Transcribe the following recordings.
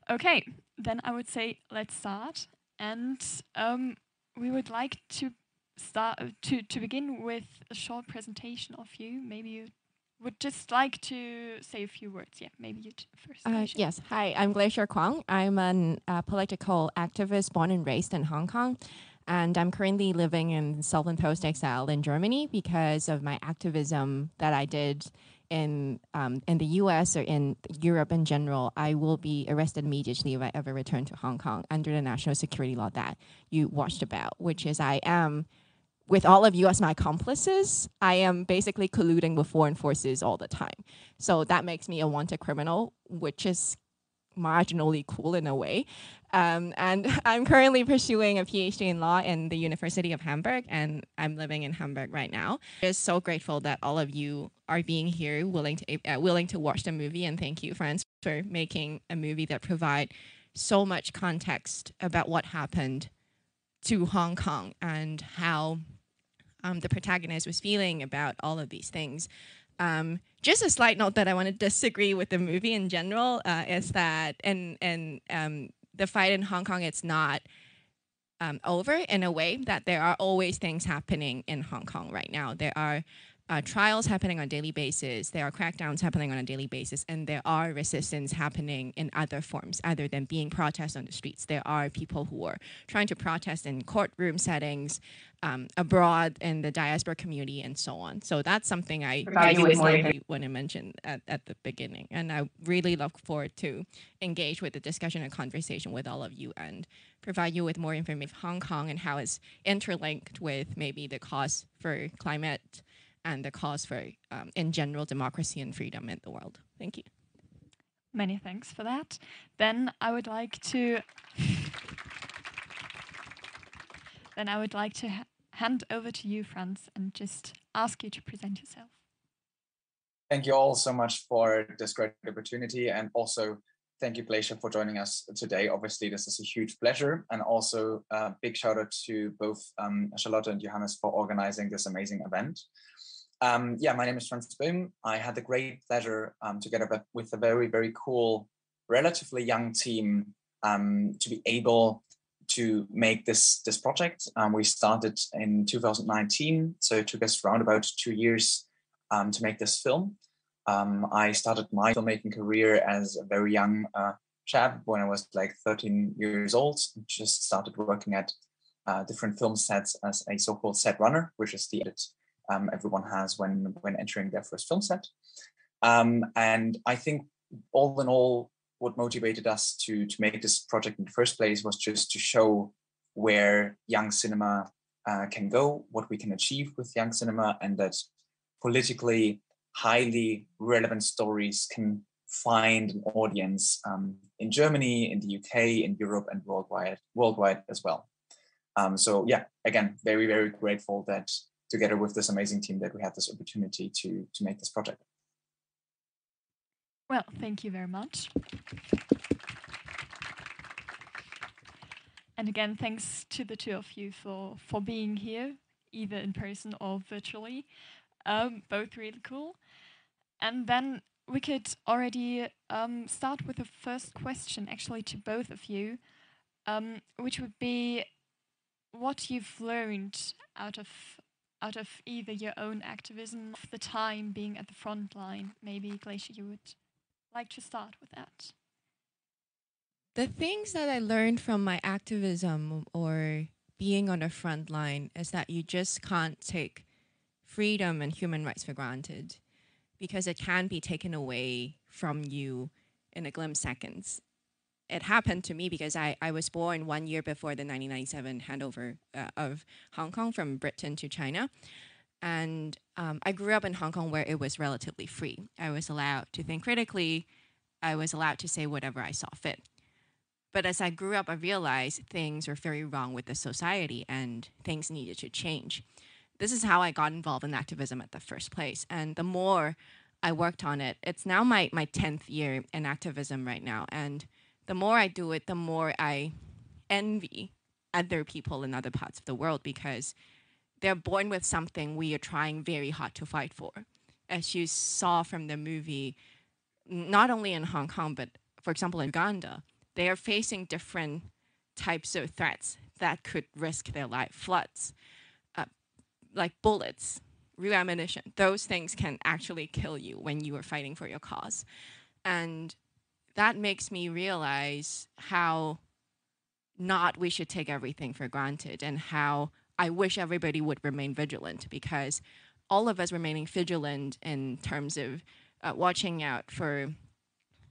Okay, then I would say let's start. And we would like to start to begin with a short presentation of you. Maybe you would just like to say a few words. Yeah, maybe you first. Yes. Hi, I'm Glacier Kwong. I'm a political activist born and raised in Hong Kong. And I'm currently living in self-imposed exile in Germany because of my activism that I did in the US or in Europe in general. I will be arrested immediately if I ever return to Hong Kong under the national security law that you watched about, which is I am, with all of you as my accomplices, I am basically colluding with foreign forces all the time. So that makes me a wanted criminal, which is marginally cool in a way. And I'm currently pursuing a PhD in law in the University of Hamburg, and I'm living in Hamburg right now. Just so grateful that all of you are being here, willing to watch the movie, and thank you, Franz, for making a movie that provide so much context about what happened to Hong Kong and how the protagonist was feeling about all of these things. Just a slight note that I want to disagree with the movie in general is that the fight in Hong Kong, it's not over in a way that there are always things happening in Hong Kong right now. There are trials happening on a daily basis, there are crackdowns happening on a daily basis, and there are resistance happening in other forms other than being protests on the streets. There are people who are trying to protest in courtroom settings, abroad in the diaspora community, and so on. So that's something I want to mention at the beginning. And I really look forward to engage with the discussion and conversation with all of you and provide you with more information on Hong Kong and how it's interlinked with maybe the cause for climate and the cause for, in general, democracy and freedom in the world. Thank you. Many thanks for that. Then I would like to hand over to you, Franz, and just ask you to present yourself. Thank you all so much for this great opportunity, and also thank you, Glacier, for joining us today. Obviously, this is a huge pleasure, and also a big shout out to both Charlotte and Johannes for organizing this amazing event. My name is Franz Böhm. I had the great pleasure together with a very, very cool, relatively young team to be able to make this project. We started in 2019, so it took us around about 2 years to make this film. I started my filmmaking career as a very young chap when I was like 13 years old. Just started working at different film sets as a so-called set runner, which is the edit everyone has when entering their first film set. And I think all in all, what motivated us to make this project in the first place was just to show where young cinema can go, what we can achieve with young cinema, and that politically highly relevant stories can find an audience in Germany, in the UK, in Europe, and worldwide as well. Again, very, very grateful that together with this amazing team that we had this opportunity to make this project. Well, thank you very much. And again, thanks to the two of you for being here, either in person or virtually. Both really cool. And then we could already start with the first question, actually, to both of you, which would be what you've learned out of either your own activism, of the time being at the front line. Maybe, Glacier, you would like to start with that. The things that I learned from my activism or being on the front line is that you just can't take freedom and human rights for granted, because it can be taken away from you in a glimpse seconds. It happened to me because I was born 1 year before the 1997 handover of Hong Kong from Britain to China. And I grew up in Hong Kong where it was relatively free. I was allowed to think critically. I was allowed to say whatever I saw fit. But as I grew up, I realized things were very wrong with the society and things needed to change. This is how I got involved in activism at the first place. And the more I worked on it, it's now my 10th year in activism right now. And the more I do it, the more I envy other people in other parts of the world, because they're born with something we are trying very hard to fight for. As you saw from the movie, not only in Hong Kong, but for example, in Uganda, they are facing different types of threats that could risk their life. Floods, like bullets, real ammunition. Those things can actually kill you when you are fighting for your cause. And that makes me realize how not we should take everything for granted, and how I wish everybody would remain vigilant, because all of us remaining vigilant in terms of watching out for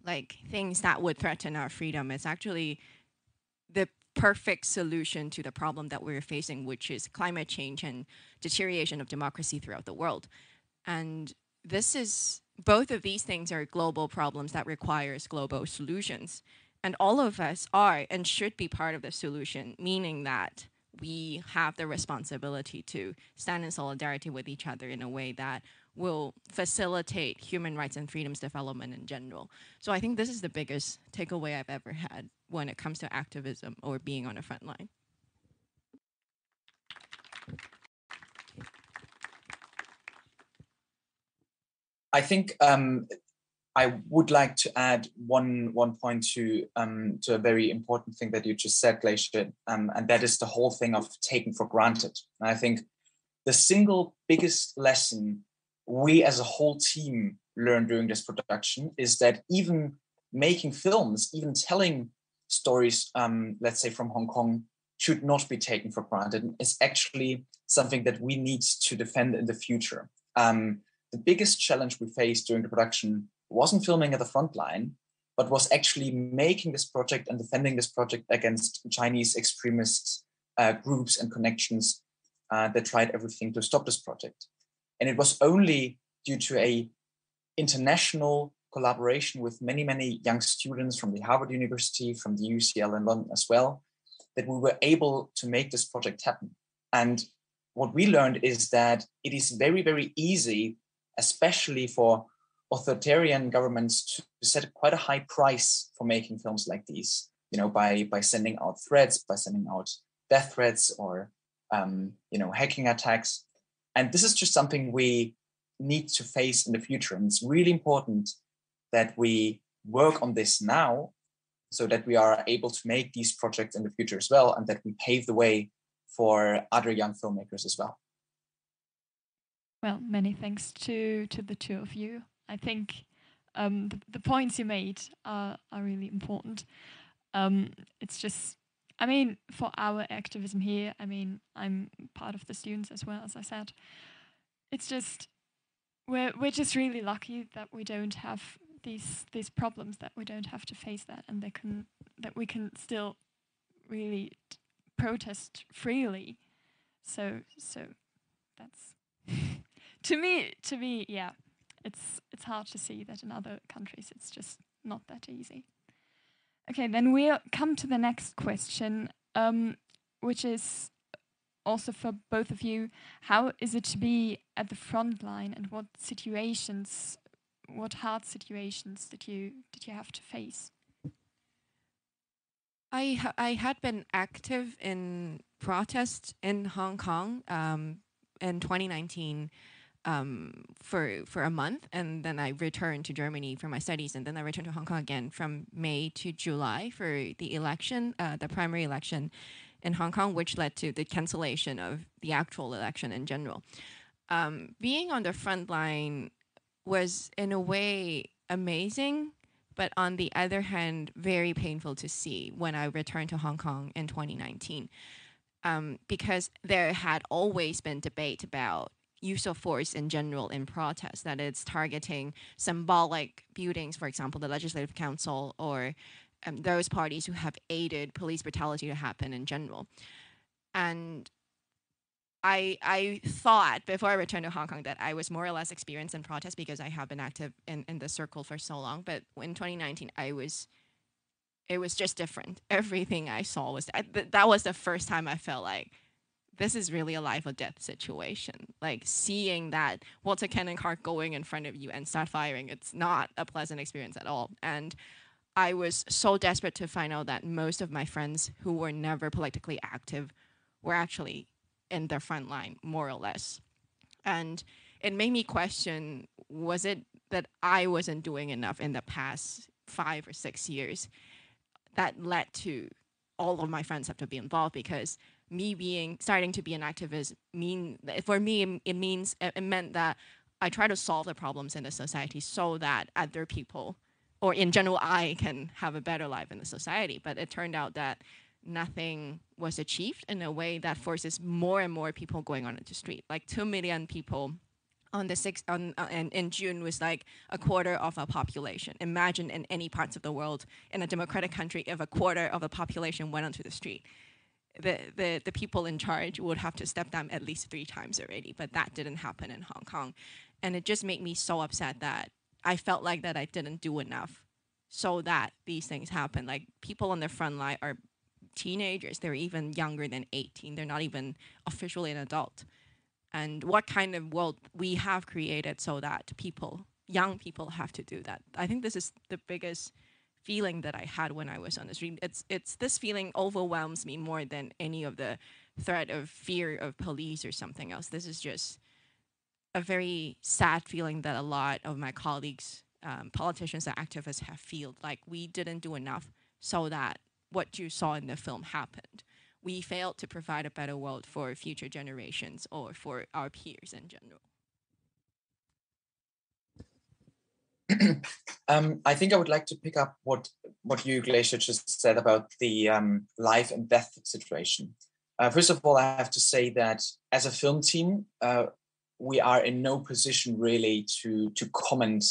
like things that would threaten our freedom is actually the perfect solution to the problem that we're facing, which is climate change and deterioration of democracy throughout the world. And both of these things are global problems that requires global solutions. And all of us are and should be part of the solution, meaning that we have the responsibility to stand in solidarity with each other in a way that will facilitate human rights and freedoms development in general. So I think this is the biggest takeaway I've ever had when it comes to activism or being on the front line. I think I would like to add one point to a very important thing that you just said, Glacier, and that is the whole thing of taking for granted. And I think the single biggest lesson we as a whole team learned during this production is that even making films, even telling stories, let's say from Hong Kong, should not be taken for granted. It's actually something that we need to defend in the future. The biggest challenge we faced during the production wasn't filming at the front line, but was actually making this project and defending this project against Chinese extremist groups and connections that tried everything to stop this project. And it was only due to a international collaboration with many, many young students from the Harvard University, from the UCL in London as well, that we were able to make this project happen. And what we learned is that it is very, very easy, especially for authoritarian governments, to set quite a high price for making films like these, by sending out threats, by sending out death threats or hacking attacks. And this is just something we need to face in the future. And it's really important that we work on this now so that we are able to make these projects in the future as well, and that we pave the way for other young filmmakers as well. Well, many thanks to the two of you. I think the points you made are really important. It's just, for our activism here, I'm part of the students as well, as I said. It's just, we're just really lucky that we don't have these problems, that we don't have to face that, and that we can still really protest freely. So that's to me, yeah. It's hard to see that in other countries it's just not that easy. Okay, then we'll come to the next question, which is also for both of you. How is it to be at the front line, and what hard situations did you have to face? I had been active in protest in Hong Kong in 2019 for a month, and then I returned to Germany for my studies, and then I returned to Hong Kong again from May to July for the election, the primary election in Hong Kong, which led to the cancellation of the actual election in general. Being on the front line was in a way amazing, but on the other hand, very painful to see when I returned to Hong Kong in 2019, because there had always been debate about use of force in general in protest, that it's targeting symbolic buildings, for example, the Legislative Council, or those parties who have aided police brutality to happen in general. And I thought before I returned to Hong Kong that I was more or less experienced in protest because I have been active in the circle for so long. But in 2019, it was just different. Everything I saw was, that was the first time I felt like, this is really a life or death situation. Like seeing that water cannon cart going in front of you and start firing, it's not a pleasant experience at all. And I was so desperate to find out that most of my friends who were never politically active were actually in the front line, more or less. And it made me question, was it that I wasn't doing enough in the past 5 or 6 years? that led to all of my friends have to be involved, because starting to be an activist for me, it meant that I try to solve the problems in the society so that other people, or in general, I can have a better life in the society. But it turned out that nothing was achieved in a way that forces more and more people going on the street. Like 2 million people in June was like a quarter of our population. Imagine in any parts of the world, in a democratic country, if a quarter of the population went onto the street, the people in charge would have to step down at least 3 times already. But that didn't happen in Hong Kong. And it just made me so upset that I felt like that I didn't do enough so that these things happen. Like, people on the front line are teenagers. They're even younger than 18. They're not even officially an adult. And what kind of world we have created so that young people have to do that. I think this is the biggest feeling that I had when I was on the street. It's this feeling overwhelms me more than any of the threat of fear of police or something else. This is just a very sad feeling that a lot of my colleagues, politicians and activists have felt like we didn't do enough so that what you saw in the film happened. We failed to provide a better world for future generations or for our peers in general. I think I would like to pick up what you, Glacier, just said about the life and death situation. First of all, I have to say that as a film team, we are in no position really to comment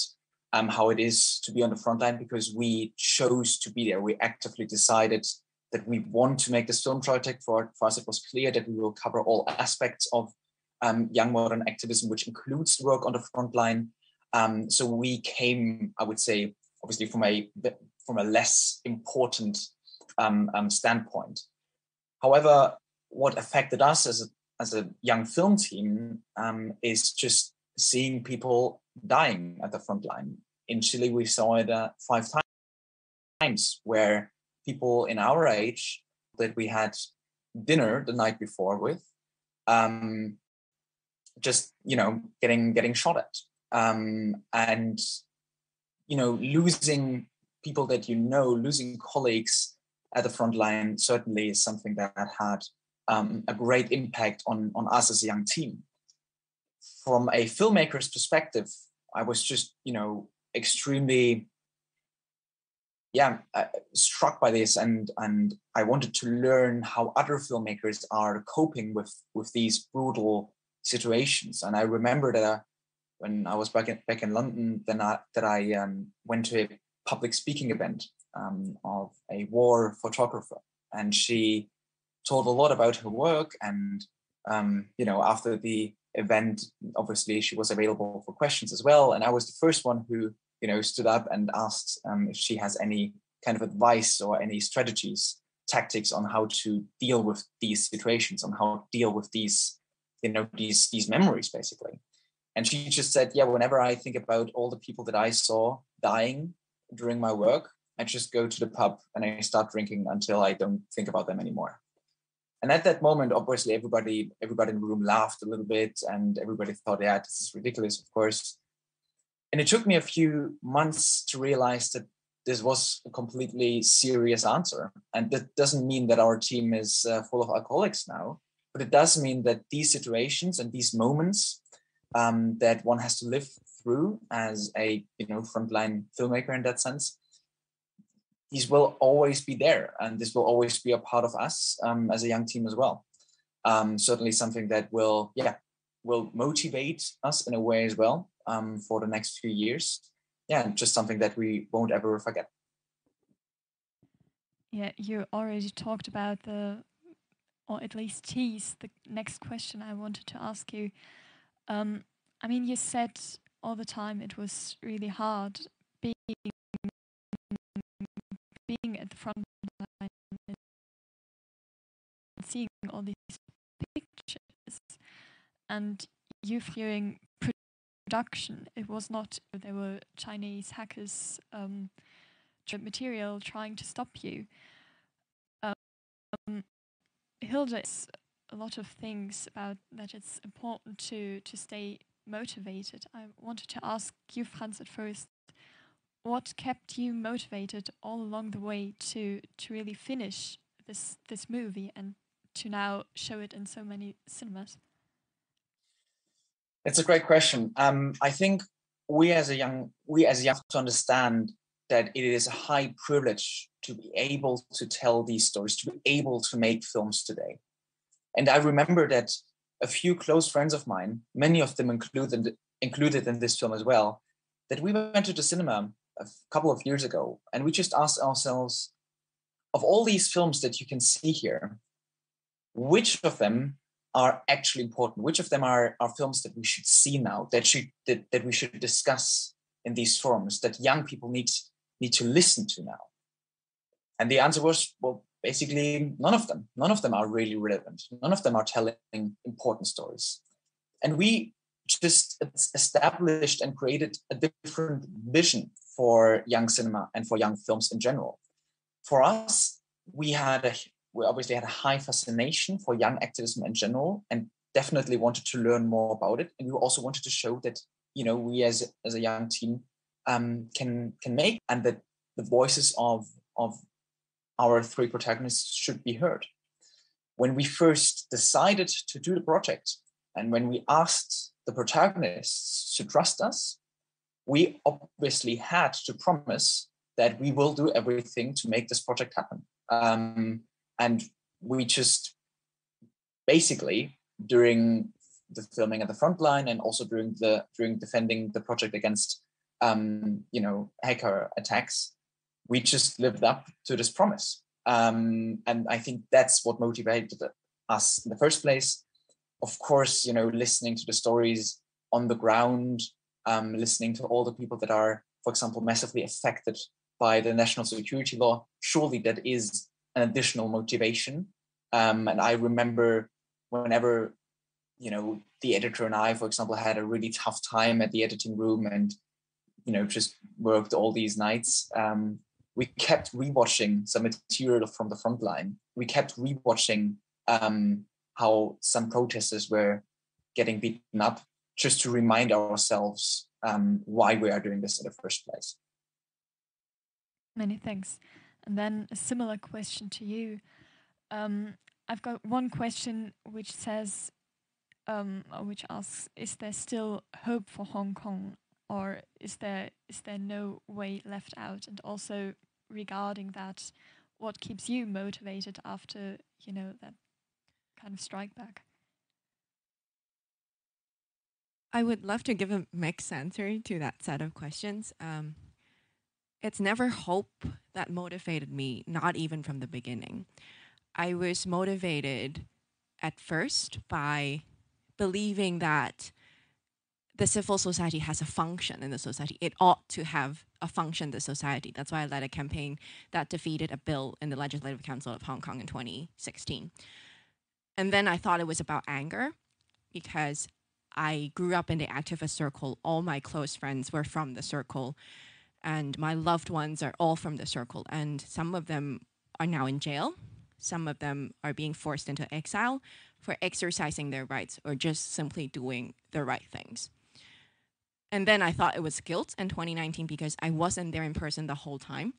how it is to be on the front line, because we chose to be there. We actively decided that we want to make this film project. For us, it was clear that we will cover all aspects of young modern activism, which includes work on the front line. So we came, I would say, obviously from a less important standpoint. However, what affected us as a young film team is just seeing people dying at the front line. In Chile, we saw it 5 times, where people in our age that we had dinner the night before with, just, getting shot at. And, losing people that losing colleagues at the front line certainly is something that had a great impact on us as a young team. From a filmmaker's perspective, I was just, extremely struck by this, and I wanted to learn how other filmmakers are coping with these brutal situations. And I remember that when I was back in London, that I went to a public speaking event of a war photographer, and she told a lot about her work. And after the event, obviously she was available for questions as well. And I was the first one who stood up and asked if she has any kind of advice or any strategies, tactics on how to deal with these situations, on how to deal with these memories, basically. And she just said, whenever I think about all the people that I saw dying during my work, I just go to the pub and I start drinking until I don't think about them anymore. And at that moment, obviously, everybody in the room laughed a little bit, and everybody thought, this is ridiculous, of course. And it took me a few months to realize that this was a completely serious answer. And that doesn't mean that our team is full of alcoholics now, but it does mean that these situations and these moments that one has to live through as a frontline filmmaker in that sense, these will always be there, and this will always be a part of us as a young team as well. Certainly something that will motivate us in a way as well for the next few years. And just something that we won't ever forget. Yeah, you already talked about or at least teased the next question I wanted to ask you. You said all the time it was really hard being at the front line and seeing all these pictures, and you viewing production. It was not there were Chinese hackers material trying to stop you. Hilda is a lot of things about that it's important to stay motivated. I wanted to ask you, Franz, at first, what kept you motivated all along the way to really finish this movie and to now show it in so many cinemas? It's a great question. I think we as young have to understand that it is a high privilege to be able to tell these stories, to be able to make films today. And I remember that a few close friends of mine, many of them included in this film as well, that we went to the cinema a couple of years ago, and we just asked ourselves, of all these films that you can see here, which of them are actually important? Which of them are films that we should see now, that we should discuss in these forums, that young people need to listen to now? And the answer was, well, basically none of them. None of them are really relevant. None of them are telling important stories. And we just established and created a different vision for young cinema and for young films in general. For us, we obviously had a high fascination for young activism in general, and definitely wanted to learn more about it. And we also wanted to show that, we as a young team can make, and that the voices of our three protagonists should be heard. When we first decided to do the project, and when we asked the protagonists to trust us, we obviously had to promise that we will do everything to make this project happen. And we just basically, during the filming at the front line and also during defending the project against hacker attacks, we just lived up to this promise. And I think that's what motivated us in the first place. Of course, listening to the stories on the ground, listening to all the people that are, for example, massively affected by the national security law, surely that is an additional motivation. And I remember whenever, the editor and I, for example, had a really tough time at the editing room and, just worked all these nights, we kept rewatching some material from the front line. We kept rewatching how some protesters were getting beaten up, just to remind ourselves why we are doing this in the first place. Many thanks. And then a similar question to you. I've got one question which says, which asks, is there still hope for Hong Kong, or is there no way left out? And also regarding that, what keeps you motivated after, that kind of strike back? I would love to give a mixed answer to that set of questions. It's never hope that motivated me, not even from the beginning. I was motivated at first by believing that the civil society has a function in the society. It ought to have a function in the society. That's why I led a campaign that defeated a bill in the Legislative Council of Hong Kong in 2016. And then I thought it was about anger, because I grew up in the activist circle. All my close friends were from the circle, and my loved ones are all from the circle. And some of them are now in jail. Some of them are being forced into exile for exercising their rights or just simply doing the right things. And then I thought it was guilt in 2019 because I wasn't there in person the whole time.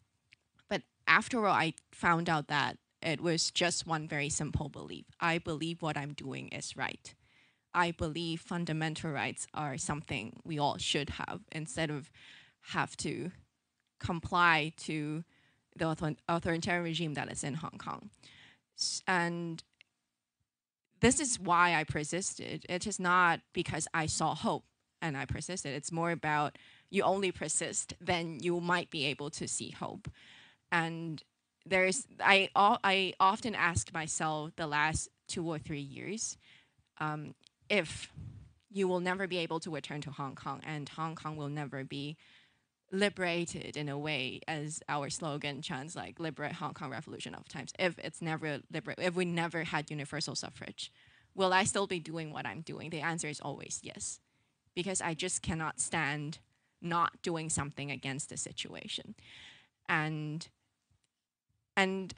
But after all, I found out that it was just one very simple belief. I believe what I'm doing is right. I believe fundamental rights are something we all should have, instead of have to comply to the authoritarian regime that is in Hong Kong. And this is why I persisted. It is not because I saw hope and I persisted. It's more about, you only persist, then you might be able to see hope. And I often asked myself the last 2 or 3 years, if you will never be able to return to Hong Kong, and Hong Kong will never be liberated in a way, as our slogan chants, like liberate Hong Kong revolution of times. If it's never if we never had universal suffrage, will I still be doing what I'm doing? The answer is always yes, because I just cannot stand not doing something against the situation. And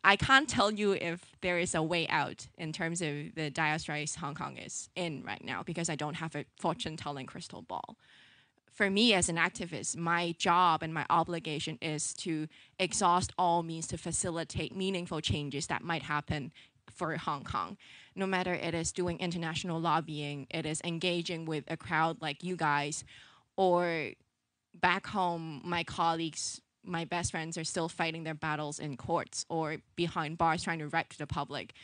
I can't tell you if there is a way out in terms of the dire straits Hong Kong is in right now, because I don't have a fortune-telling crystal ball. for me as an activist, my job and my obligation is to exhaust all means to facilitate meaningful changes that might happen for Hong Kong. No matter it is doing international lobbying, it is engaging with a crowd like you guys, or back home, my colleagues, my best friends are still fighting their battles in courts or behind bars trying to write to the public.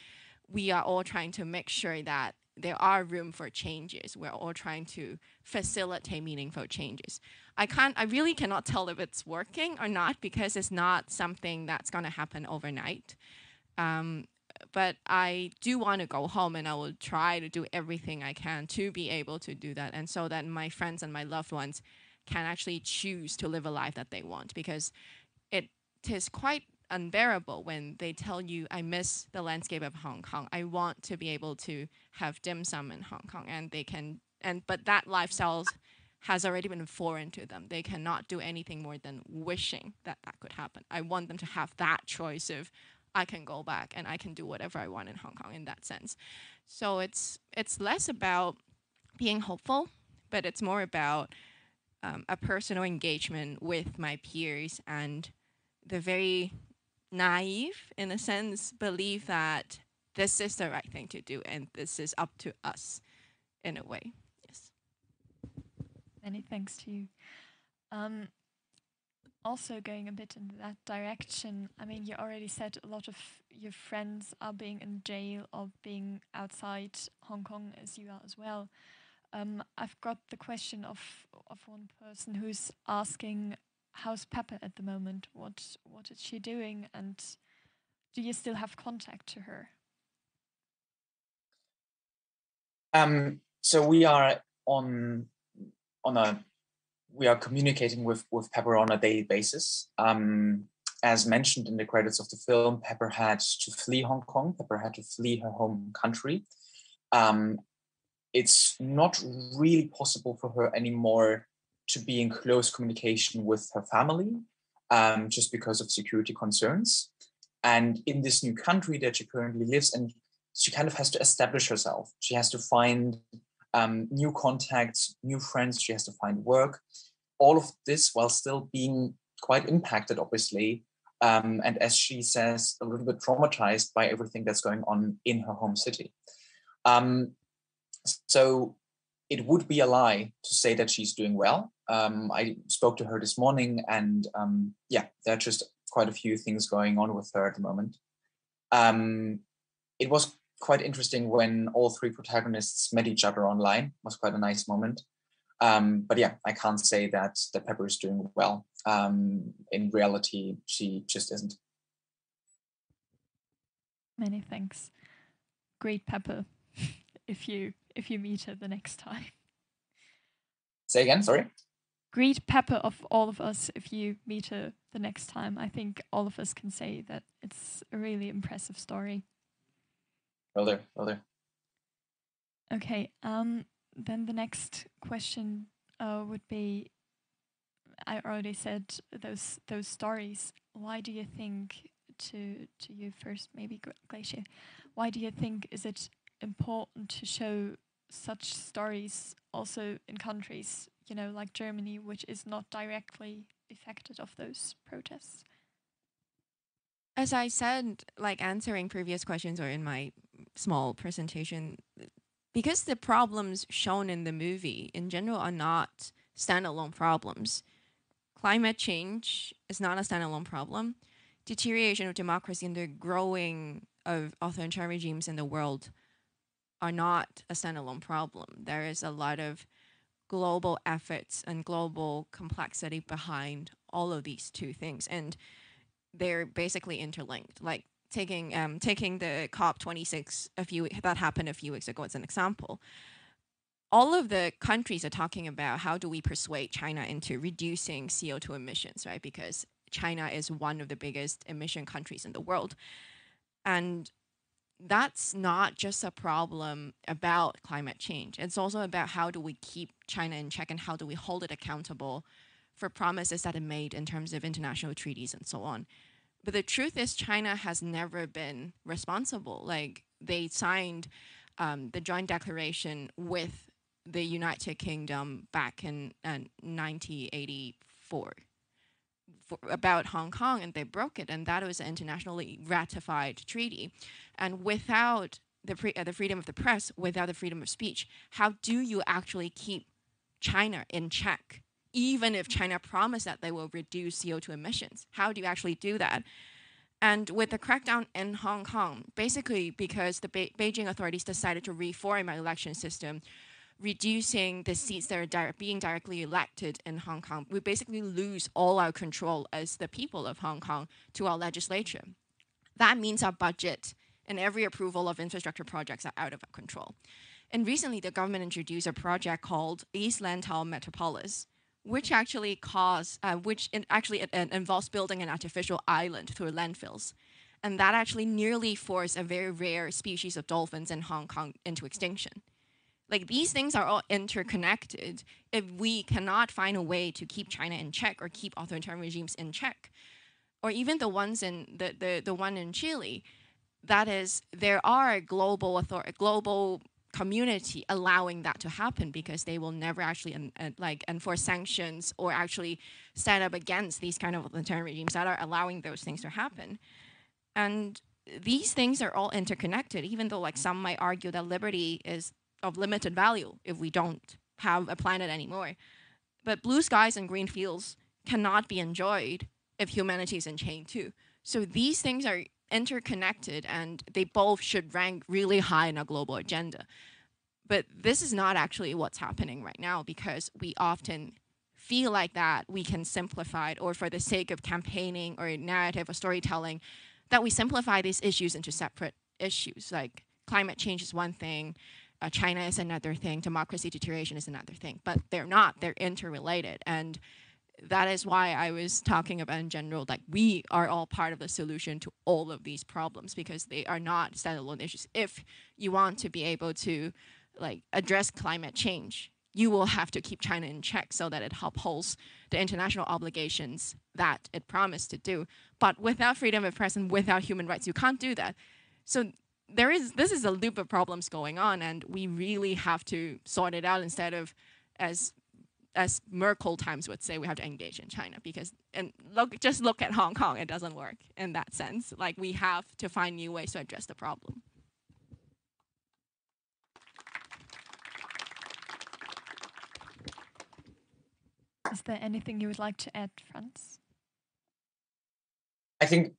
We are all trying to make sure that there are room for changes. We're all trying to facilitate meaningful changes. I really cannot tell if it's working or not, because it's not something that's gonna happen overnight. But I do want to go home, and I will try to do everything I can to be able to do that, and so that my friends and my loved ones can actually choose to live a life that they want, because it is quite unbearable when they tell you, I miss the landscape of Hong Kong. I want to be able to have dim sum in Hong Kong, and they can, but that lifestyle has already been foreign to them. They cannot do anything more than wishing that that could happen. I want them to have that choice of, I can go back and I can do whatever I want in Hong Kong in that sense. So it's less about being hopeful, but it's more about a personal engagement with my peers and the very naive, in a sense, belief that this is the right thing to do and this is up to us in a way. Yes. Many thanks to you. Also going a bit in that direction, I mean, you already said a lot of your friends are being in jail or being outside Hong Kong, as you are as well. I've got the question of one person who's asking, how's Pepper at the moment? What is she doing? And do you still have contact to her? So we are we are communicating with Pepper on a daily basis. As mentioned in the credits of the film, Pepper had to flee Hong Kong. Pepper had to flee her home country. It's not really possible for her anymore to be in close communication with her family, just because of security concerns. And in this new country that she currently lives in, she kind of has to establish herself. She has to find new contacts, new friends. She has to find work. All of this while still being quite impacted, obviously, and as she says, a little bit traumatized by everything that's going on in her home city. So it would be a lie to say that she's doing well. I spoke to her this morning, and yeah, there are just quite a few things going on with her at the moment. It was quite interesting when all three protagonists met each other online. It was quite a nice moment. But yeah, I can't say that Pepper is doing well. In reality, she just isn't. Many thanks. Great Pepper, if you meet her the next time. Say again, sorry? Greet Pepper of all of us if you meet her the next time. I think all of us can say that it's a really impressive story. Will do. Okay, then the next question would be, I already said those stories. Why do you think, to you first, maybe Glacier, why do you think is it important to show such stories also in countries, like Germany, which is not directly affected of those protests? As I said, like answering previous questions or in my small presentation, because the problems shown in the movie in general are not standalone problems. Climate change is not a standalone problem. Deterioration of democracy and the growing of authoritarian regimes in the world are not a standalone problem. There is a lot of global efforts and global complexity behind all of these two things, and they're basically interlinked. Like taking the COP26 that happened a few weeks ago as an example. All of the countries are talking about how do we persuade China into reducing CO2 emissions, right? Because China is one of the biggest emission countries in the world. And that's not just a problem about climate change. It's also about how do we keep China in check and how do we hold it accountable for promises that it made in terms of international treaties and so on. But the truth is China has never been responsible. Like they signed the joint declaration with the United Kingdom back in 1984 about Hong Kong, and they broke it, and that was an internationally ratified treaty. And without the freedom of the press, without the freedom of speech, how do you actually keep China in check? Even if China promised that they will reduce CO2 emissions, how do you actually do that? And with the crackdown in Hong Kong, basically because the Beijing authorities decided to reform our election system, reducing the seats that are being directly elected in Hong Kong, we basically lose all our control as the people of Hong Kong to our legislature. That means our budget and every approval of infrastructure projects are out of our control. And recently, the government introduced a project called East Lantau Metropolis, which actually involves building an artificial island through landfills. And that actually nearly forced a very rare species of dolphins in Hong Kong into extinction. Like, these things are all interconnected. If we cannot find a way to keep China in check or keep authoritarian regimes in check, or even the ones in the one in Chile, that is, there are global community allowing that to happen, because they will never actually enforce sanctions or actually stand up against these kind of authoritarian regimes that are allowing those things to happen. And these things are all interconnected, even though like some might argue that liberty is of limited value if we don't have a planet anymore. But blue skies and green fields cannot be enjoyed if humanity is in chain too. So these things are interconnected, and they both should rank really high in our global agenda. But this is not actually what's happening right now, because we often feel like that we can simplify it, or for the sake of campaigning or narrative or storytelling, that we simplify these issues into separate issues. Like climate change is one thing, China is another thing, democracy deterioration is another thing, but they're not, they're interrelated. And that is why I was talking about in general, like we are all part of the solution to all of these problems, because they are not standalone issues. If you want to be able to like address climate change, you will have to keep China in check so that it upholds the international obligations that it promised to do. But without freedom of press and without human rights, you can't do that. So this is a loop of problems going on, and we really have to sort it out, instead of as Merkel times would say, we have to engage in China, because just look at Hong Kong, it doesn't work in that sense. Like we have to find new ways to address the problem. Is there anything you would like to add, Franz? I think,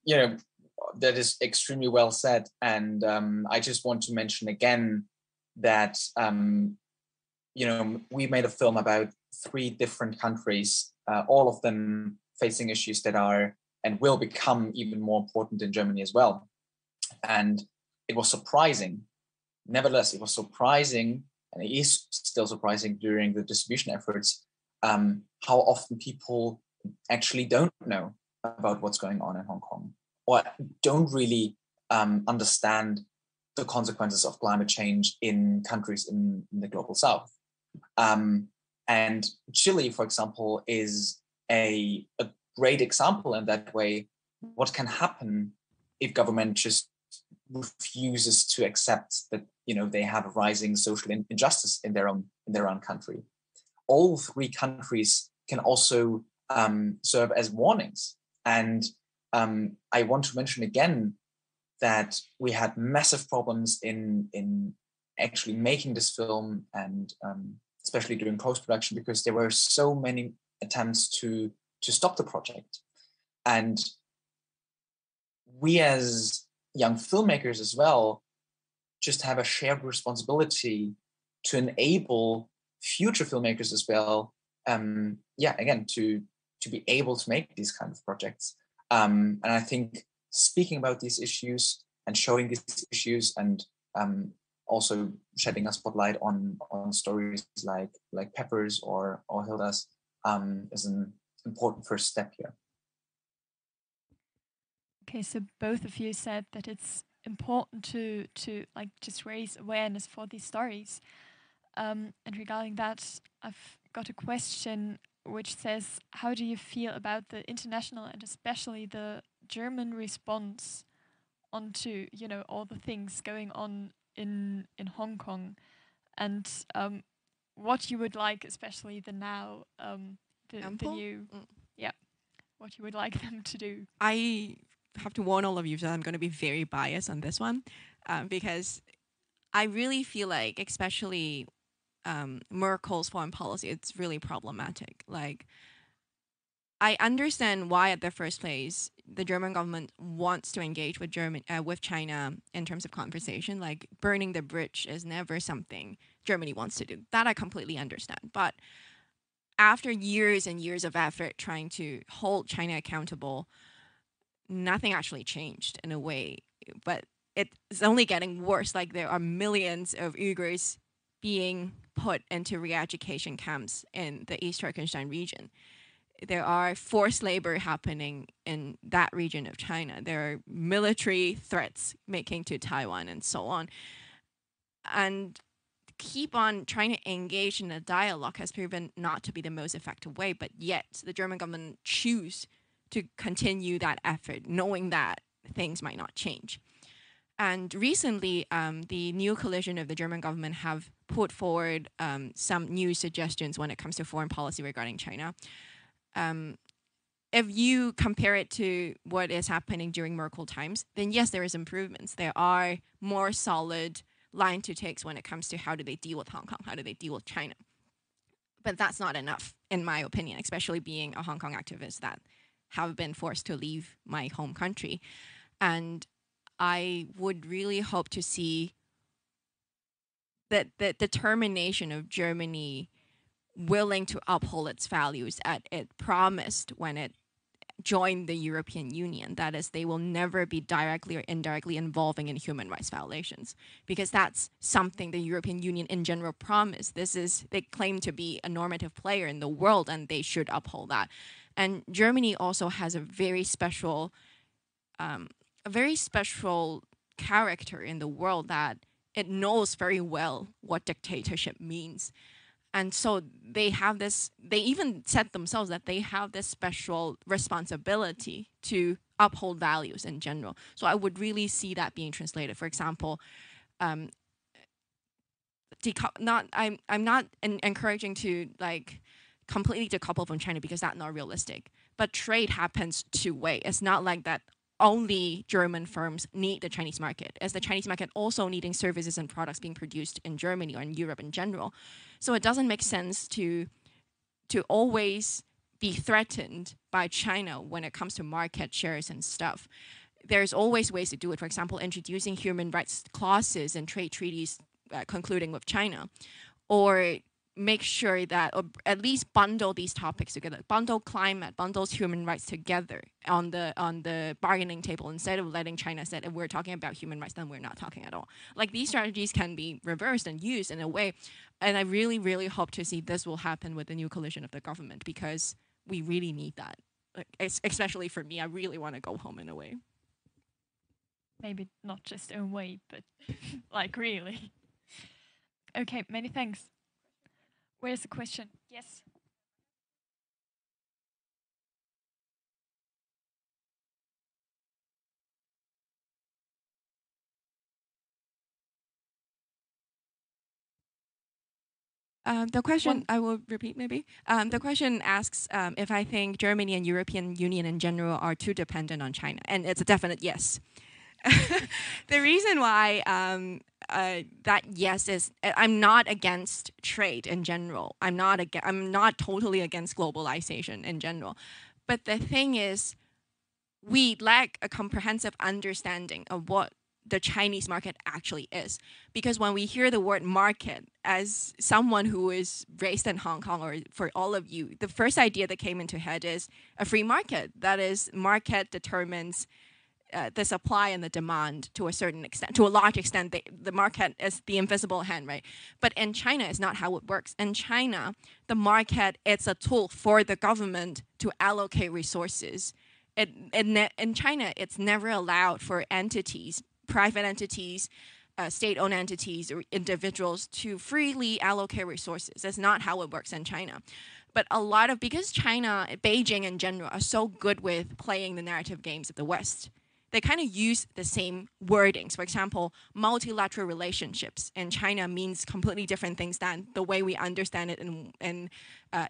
that is extremely well said. And I just want to mention again that, we made a film about 3 different countries, all of them facing issues that are and will become even more important in Germany as well. And it was surprising. Nevertheless, it was surprising, and it is still surprising during the distribution efforts, how often people actually don't know about what's going on in Hong Kong, or don't really understand the consequences of climate change in countries in the global south. And Chile, for example, is a great example in that way. What can happen if government just refuses to accept that they have a rising social injustice in their own country? All 3 countries can also serve as warnings. And I want to mention again that we had massive problems in actually making this film, and especially during post-production, because there were so many attempts to stop the project. And we as young filmmakers as well just have a shared responsibility to enable future filmmakers as well, again, to be able to make these kind of projects. And I think speaking about these issues and showing these issues, and also shedding a spotlight on stories like Pepper's or Hilda's is an important first step here. Okay, so both of you said that it's important to like just raise awareness for these stories. And regarding that, I've got a question which says, how do you feel about the international and especially the German response onto, all the things going on in Hong Kong? And what you would like, especially the now, the new, what you would like them to do. I have to warn all of you that I'm going to be very biased on this one, because I really feel like, especially Merkel's foreign policy, it's really problematic. Like, I understand why, at the first place, the German government wants to engage with with China in terms of conversation. Like, burning the bridge is never something Germany wants to do. That I completely understand. But after years and years of effort trying to hold China accountable, nothing actually changed in a way. But it's only getting worse. Like, there are millions of Uyghurs being put into re-education camps in the East Turkestan region. There are forced labor happening in that region of China. There are military threats making to Taiwan and so on. And keep on trying to engage in a dialogue has proven not to be the most effective way, but yet the German government choose to continue that effort, knowing that things might not change. And recently, the new coalition of the German government have put forward some new suggestions when it comes to foreign policy regarding China. If you compare it to what is happening during Merkel times, then yes, there is improvements. There are more solid line to take when it comes to how do they deal with Hong Kong, how do they deal with China. But that's not enough, in my opinion, especially being a Hong Kong activist that have been forced to leave my home country. And I would really hope to see that the determination of Germany willing to uphold its values as it promised when it joined the European Union. That is, they will never be directly or indirectly involving in human rights violations, because that's something the European Union in general promised. They claim to be a normative player in the world, and they should uphold that. And Germany also has a very special character in the world, that it knows very well what dictatorship means. And so they even said themselves that they have this special responsibility to uphold values in general. So I would really see that being translated. For example, I'm not encouraging to like completely decouple from China, because that's not realistic. But trade happens two ways. It's not like that only German firms need the Chinese market, as the Chinese market also needing services and products being produced in Germany or in Europe in general. So it doesn't make sense to always be threatened by China when it comes to market shares and stuff. There's always ways to do it. For example, introducing human rights clauses in trade treaties concluding with China, or make sure that, or at least bundle these topics together, bundle climate, bundles human rights together on the bargaining table, instead of letting China say, if we're talking about human rights, then we're not talking at all. Like, these strategies can be reversed and used in a way, and I really, really hope to see this will happen with the new coalition of the government, because we really need that. Like, especially for me, I really want to go home in a way. Maybe not just in a way, but like really. Okay, many thanks. Where's the question? Yes. The question, I will repeat maybe. The question asks if I think Germany and European Union in general are too dependent on China. And it's a definite yes. The reason why that yes is, I'm not against trade in general. I'm not totally against globalization in general. But the thing is, we lack a comprehensive understanding of what the Chinese market actually is. Because when we hear the word market, as someone who is raised in Hong Kong, or for all of you, the first idea that came into head is a free market. That is, market determines the supply and the demand to a certain extent, to a large extent. The market is the invisible hand, right? But in China, it's not how it works. In China, the market, it's a tool for the government to allocate resources. In China, it's never allowed for entities, private entities, state-owned entities, or individuals to freely allocate resources. That's not how it works in China. But because China, Beijing in general, are so good with playing the narrative games of the West, they kind of use the same wordings. For example, multilateral relationships in China means completely different things than the way we understand it in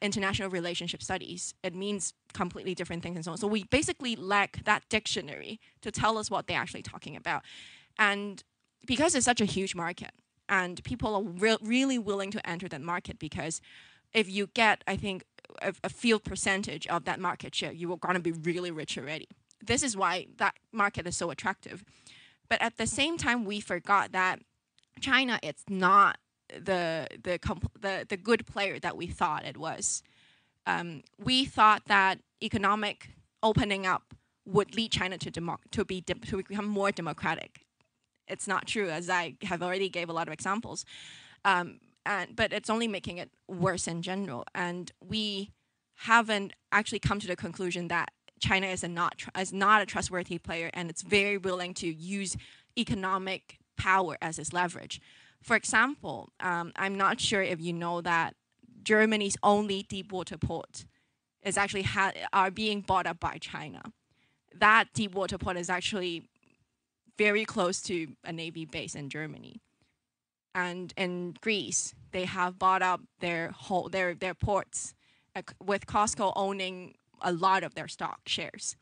international relationship studies. It means completely different things and so on. So we basically lack that dictionary to tell us what they're actually talking about. And because it's such a huge market, and people are really willing to enter that market, because if you get, I think, a few percentage of that market share, you are going to be really rich already. This is why that market is so attractive. But at the same time, we forgot that China, it's not the good player that we thought it was. We thought that economic opening up would lead China to become more democratic. It's not true, as I have already gave a lot of examples. But it's only making it worse in general. And we haven't actually come to the conclusion that China is not a trustworthy player, and it's very willing to use economic power as its leverage. For example, I'm not sure if you know that Germany's only deep water port is actually are being bought up by China. That deep water port is actually very close to a Navy base in Germany. And in Greece, they have bought up their ports, with Costco owning a lot of their stock shares.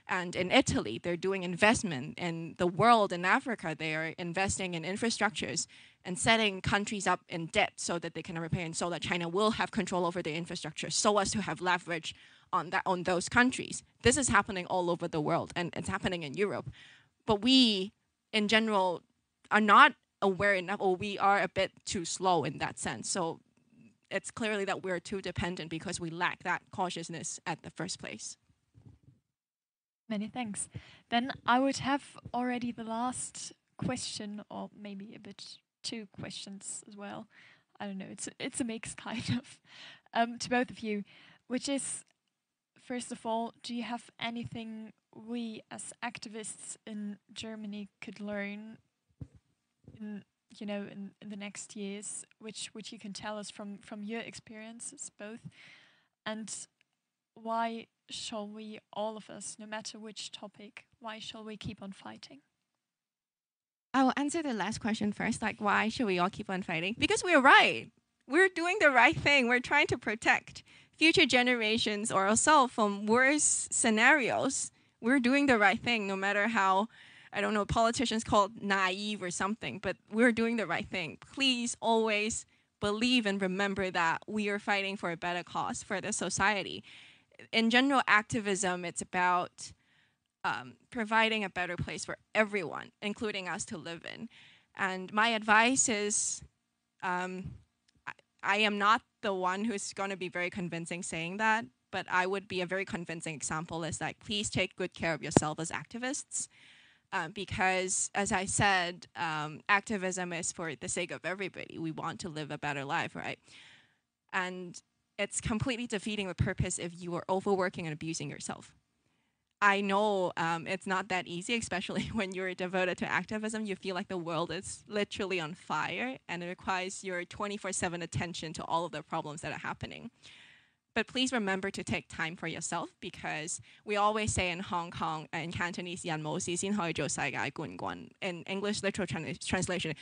And in Italy, they're doing investment in the world. In Africa, they are investing in infrastructures and setting countries up in debt so that they can repay, and so that China will have control over the infrastructure, so as to have leverage on those countries. This is happening all over the world, and it's happening in Europe. But we, in general, are not aware enough, or we are a bit too slow in that sense. So it's clearly that we're too dependent because we lack that cautiousness at the first place. Many thanks. Then I would have already the last question, or maybe a bit two questions as well. I don't know, it's a mix kind of, to both of you, which is, first of all, do you have anything we as activists in Germany could learn in the next years, which you can tell us from your experiences both? And why shall we, all of us, no matter which topic, why shall we keep on fighting? I will answer the last question first. Like, why should we all keep on fighting? Because we're right. We're doing the right thing. We're trying to protect future generations or ourselves from worse scenarios. We're doing the right thing, no matter how, I don't know, politicians called naive or something, but we're doing the right thing. Please always believe and remember that we are fighting for a better cause for the society. In general, activism, it's about providing a better place for everyone, including us, to live in. And my advice is, I am not the one who's going to be very convincing saying that, but I would be a very convincing example is like, please take good care of yourself as activists. Because, as I said, activism is for the sake of everybody. We want to live a better life, right? And it's completely defeating the purpose if you are overworking and abusing yourself. I know it's not that easy, especially when you're devoted to activism. You feel like the world is literally on fire, and it requires your 24/7 attention to all of the problems that are happening. But please remember to take time for yourself, because we always say in Hong Kong, in Cantonese, 人無事先可以做世界冠軍. In English literal translation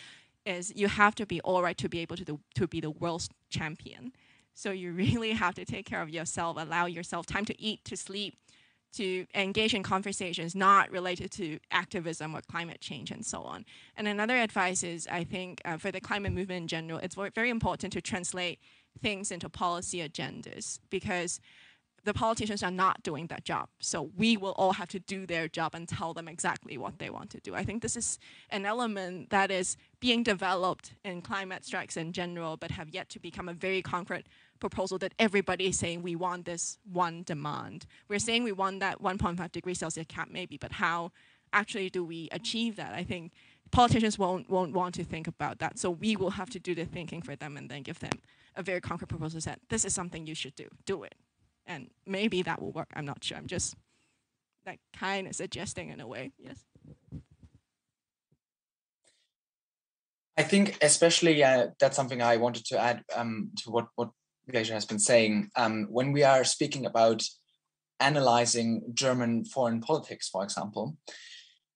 is you have to be all right to be able to be the world's champion. So you really have to take care of yourself, allow yourself time to eat, to sleep, to engage in conversations not related to activism or climate change and so on. And another advice is, I think, for the climate movement in general, it's very important to translate things into policy agendas, because the politicians are not doing that job. So we will all have to do their job and tell them exactly what they want to do. I think this is an element that is being developed in climate strikes in general, but have yet to become a very concrete proposal that everybody is saying we want this one demand. We're saying we want that 1.5 degrees Celsius cap maybe, but how actually do we achieve that? I think politicians won't want to think about that. So we will have to do the thinking for them and then give them a very concrete proposal that this is something you should do it. And maybe that will work. I'm not sure. I'm just like kind of suggesting in a way. Yes. I think especially that's something I wanted to add to what Glacier has been saying. When we are speaking about analyzing German foreign politics, for example,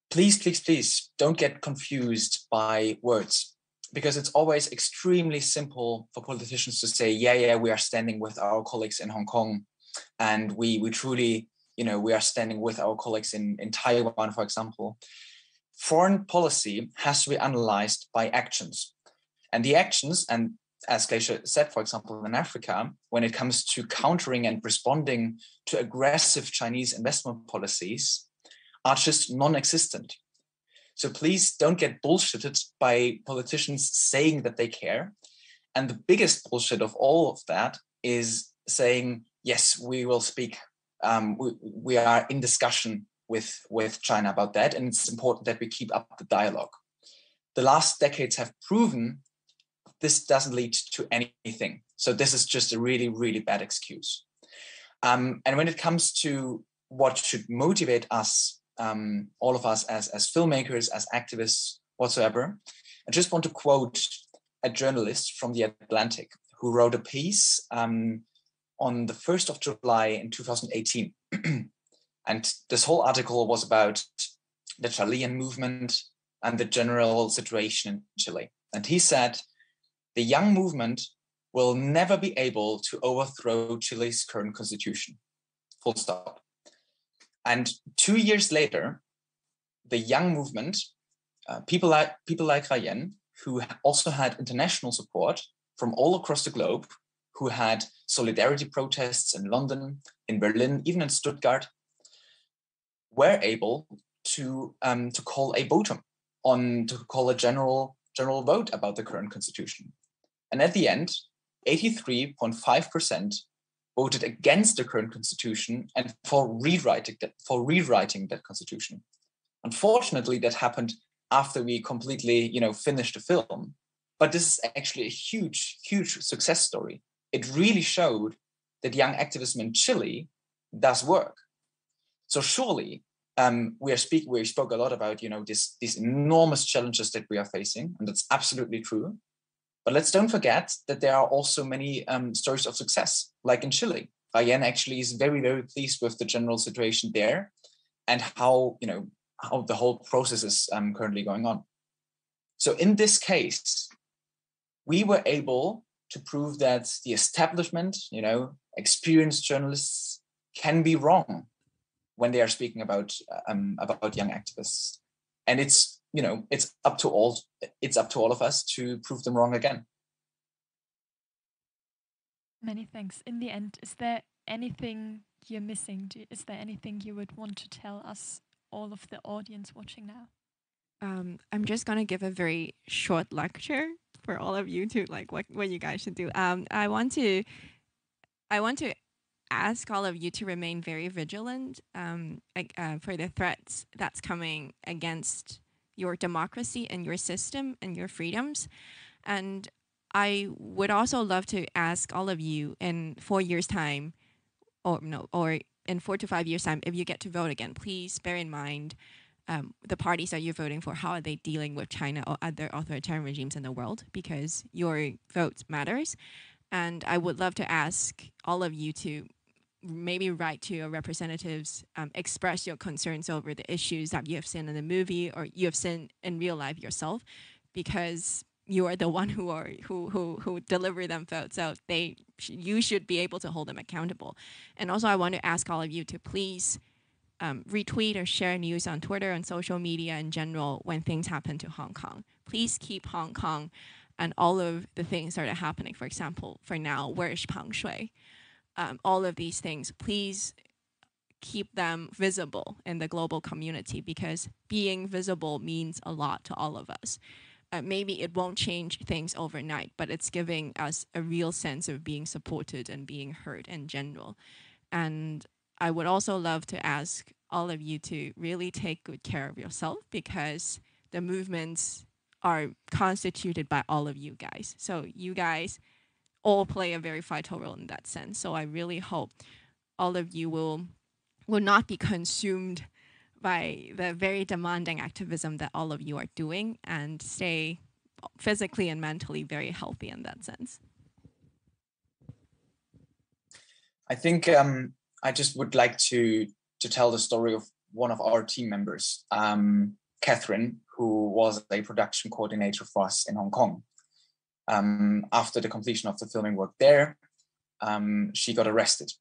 please don't get confused by words, because it's always extremely simple for politicians to say, yeah, we are standing with our colleagues in Hong Kong, and we truly, we are standing with our colleagues in Taiwan, for example. Foreign policy has to be analyzed by actions. And the actions, and as Glacier said, for example, in Africa, when it comes to countering and responding to aggressive Chinese investment policies, are just non-existent. So please don't get bullshitted by politicians saying that they care. And the biggest bullshit of all of that is saying, yes, we will speak. We are in discussion with China about that, and it's important that we keep up the dialogue. The last decades have proven this doesn't lead to anything. So this is just a really, really bad excuse. And when it comes to what should motivate us, all of us as filmmakers, as activists, whatsoever, I just want to quote a journalist from The Atlantic who wrote a piece on the 1st of July in 2018. And this whole article was about the Chilean movement and the general situation in Chile. And he said, the young movement will never be able to overthrow Chile's current constitution. Full stop. And 2 years later, the young movement, people like Rayen, who also had international support from all across the globe, who had solidarity protests in London, in Berlin, even in Stuttgart, were able to call a votum to call a general vote about the current constitution. And at the end, 83.5% voted against the current constitution and for rewriting that constitution. Unfortunately, that happened after we completely, finished the film. But this is actually a huge, huge success story. It really showed that young activism in Chile does work. So surely, we spoke a lot about, these enormous challenges that we are facing, and that's absolutely true. But let's don't forget that there are also many stories of success, like in Chile. Rayen actually is very, very pleased with the general situation there and how the whole process is currently going on. So in this case, we were able to prove that the establishment, experienced journalists can be wrong when they are speaking about young activists. And it's up to all of us to prove them wrong again. Many thanks. In the end, is there anything you're missing? Is there anything you would want to tell us, all of the audience watching now? I'm just gonna give a very short lecture for all of you to what you guys should do. I want to ask all of you to remain very vigilant for the threats that's coming against your democracy and your system and your freedoms. And I would also love to ask all of you in 4 years' time, or in 4 to 5 years' time, if you get to vote again, please bear in mind the parties that you're voting for, how are they dealing with China or other authoritarian regimes in the world, because your vote matters. And I would love to ask all of you to maybe write to your representatives, express your concerns over the issues that you have seen in the movie or you have seen in real life yourself, because you are the one who deliver them votes. So you should be able to hold them accountable. And also I want to ask all of you to please retweet or share news on Twitter and social media in general when things happen to Hong Kong. Please keep Hong Kong and all of the things that are happening. For example, for now, where is Pang Shui? All of these things, please keep them visible in the global community, because being visible means a lot to all of us. Maybe it won't change things overnight, but it's giving us a real sense of being supported and being heard in general. And I would also love to ask all of you to really take good care of yourself, because the movements are constituted by all of you guys. So you guys all play a very vital role in that sense. So I really hope all of you will not be consumed by the very demanding activism that all of you are doing, and stay physically and mentally very healthy in that sense. I think I just would like to tell the story of one of our team members. Catherine, who was a production coordinator for us in Hong Kong. After the completion of the filming work there, she got arrested,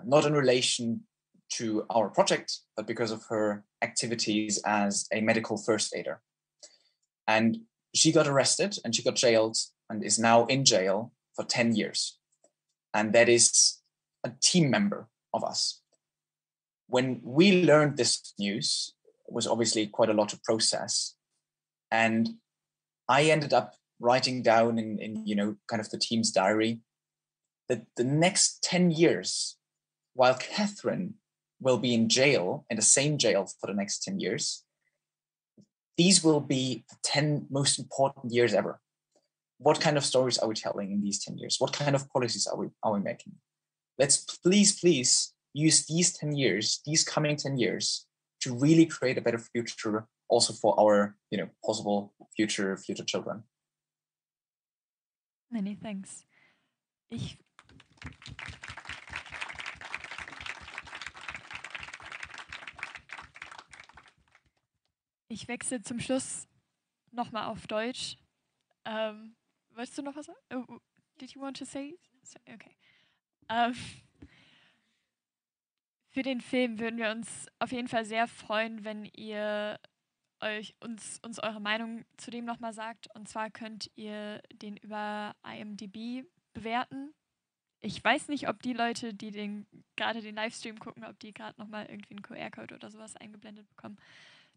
not in relation to our project, but because of her activities as a medical first aider. And she got arrested and she got jailed and is now in jail for 10 years. And that is a team member of us. When we learned this news, it was obviously quite a lot to process. And I ended up writing down in kind of the team's diary that the next 10 years, while Catherine will be in jail, in the same jail for the next 10 years, these will be the 10 most important years ever. What kind of stories are we telling in these 10 years? What kind of policies are we making? Let's please use these 10 years, these coming 10 years, to really create a better future also for our possible future children. Many thanks. Ich wechsle zum Schluss nochmal auf Deutsch. Wolltest du noch was sagen? Oh, did you want to say? Okay. Für den Film würden wir uns auf jeden Fall sehr freuen, wenn ihr uns eure Meinung zu dem nochmal sagt. Und zwar könnt ihr den über IMDb bewerten. Ich weiß nicht, ob die Leute, die gerade den Livestream gucken, ob die gerade nochmal irgendwie einen QR-Code oder sowas eingeblendet bekommen.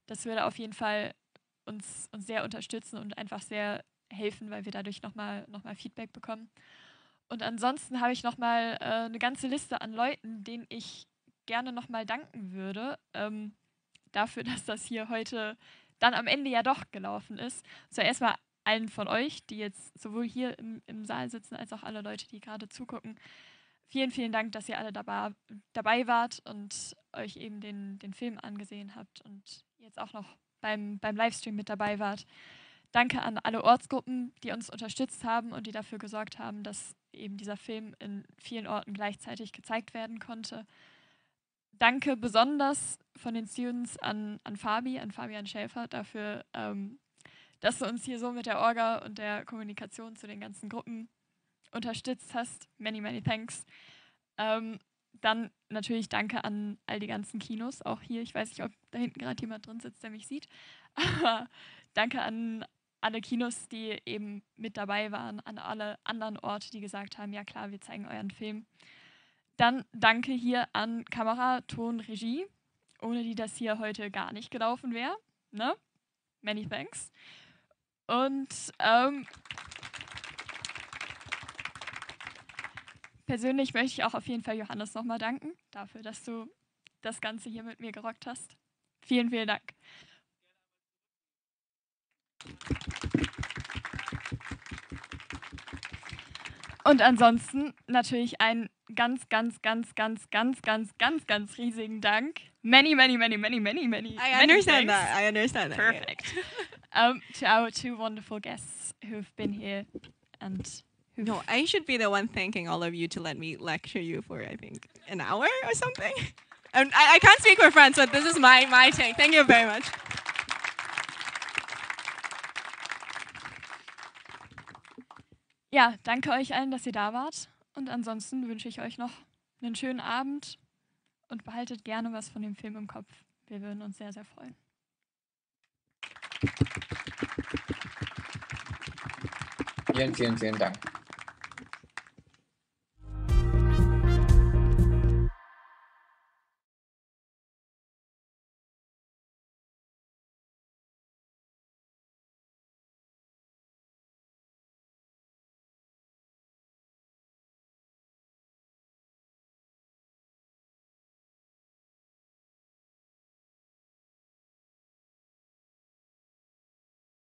Das würde auf jeden Fall uns sehr unterstützen und einfach sehr helfen, weil wir dadurch nochmal Feedback bekommen. Und ansonsten habe ich nochmal eine ganze Liste an Leuten, denen ich gerne nochmal danken würde, dafür, dass das hier heute dann am Ende ja doch gelaufen ist. So erstmal allen von euch, die jetzt sowohl hier im Saal sitzen, als auch alle Leute, die gerade zugucken. Vielen, vielen Dank, dass ihr alle dabei wart und euch eben den Film angesehen habt und jetzt auch noch beim Livestream mit dabei wart. Danke an alle Ortsgruppen, die uns unterstützt haben und die dafür gesorgt haben, dass eben dieser Film in vielen Orten gleichzeitig gezeigt werden konnte. Danke besonders von den Students an Fabian Schäfer dafür, dass du uns hier so mit der Orga und der Kommunikation zu den ganzen Gruppen unterstützt hast. Many, many thanks. Dann natürlich danke an all die ganzen Kinos, auch hier. Ich weiß nicht, ob da hinten gerade jemand drin sitzt, der mich sieht. Aber danke an alle Kinos, die eben mit dabei waren, an alle anderen Orte, die gesagt haben, ja klar, wir zeigen euren Film. Dann danke hier an Kamera, Ton, Regie, ohne die das hier heute gar nicht gelaufen wäre. Ne? Many thanks. Und persönlich möchte ich auch auf jeden Fall Johannes nochmal danken, dafür, dass du das Ganze hier mit mir gerockt hast. Vielen, vielen Dank. Und ansonsten natürlich einen ganz riesigen Dank. Many. I understand that. Perfect. To our two wonderful guests who've been here and who've... No, I should be the one thanking all of you to let me lecture you for, I think, an hour or something. I can't speak for Franz, but this is my take. Thank you very much. Ja, danke euch allen, dass ihr da wart. Und ansonsten wünsche ich euch noch einen schönen Abend und behaltet gerne was von dem Film im Kopf. Wir würden uns sehr, sehr freuen. Vielen Dank.